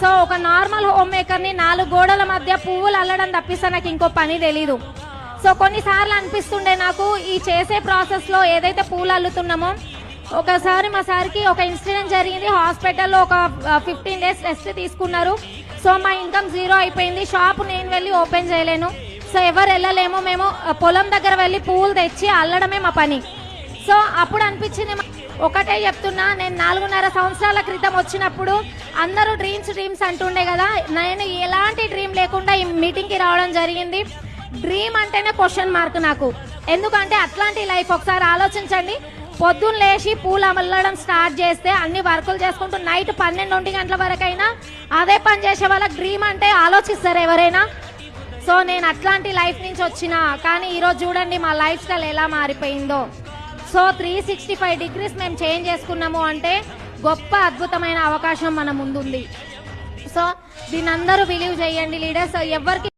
So ఒక normal home మేకర్ని 4 గోడల మధ్య పువ్వులు అల్లడం తప్పిస్తే నాకు ఇంకో పని తెలీదు. సో కొన్నిసార్లు అనిపిస్తుండే నాకు ఈ చేసే ప్రాసెస్లో ఏదైతే పూలు అల్లుతున్నామో, ఒకసారి మా సార్కి ఒక ఇన్సిడెంట్ జరిగింది. హాస్పిటల్లో ఒక 15 days రెస్ట్ తీసుకున్నారు. సో మా ఇన్కమ్ 0 అయిపోయింది. షాప్ నేను వెళ్ళి ఓపెన్ చేయలేను. సో ఎవరు వెళ్ళలేము. మేము పొలం దగ్గర వెళ్ళి పువ్వులు తెచ్చి అల్లడమే మా పని. సో అప్పుడు అనిపించింది, ఒకటే చెప్తున్నా, నేను 4.5 సంవత్సరాల క్రితం వచ్చినప్పుడు అందరూ డ్రీమ్స్ అంటుండే కదా. నేను ఎలాంటి డ్రీమ్ లేకుండా ఈ మీటింగ్కి రావడం జరిగింది. డ్రీమ్ అంటేనే క్వశ్చన్ మార్క్ నాకు. ఎందుకంటే అట్లాంటి లైఫ్ ఒకసారి ఆలోచించండి. పొద్దున్న లేచి పూలు అల్లడం స్టార్ట్ చేస్తే అన్ని వర్కులు చేసుకుంటూ నైట్ 12-1 గంటల వరకైనా అదే పని చేసే వాళ్ళకి డ్రీమ్ అంటే ఆలోచిస్తారు ఎవరైనా. సో నేను అట్లాంటి లైఫ్ నుంచి వచ్చిన, కానీ ఈరోజు చూడండి మా లైఫ్ స్టైల్ ఎలా మారిపోయిందో. సో 365 degrees మేము చేంజ్ చేసుకున్నాము అంటే గొప్ప అద్భుతమైన అవకాశం మన ముందుంది. సో దీన్ని అందరూ బిలీవ్ చేయండి లీడర్స్. ఎవరికి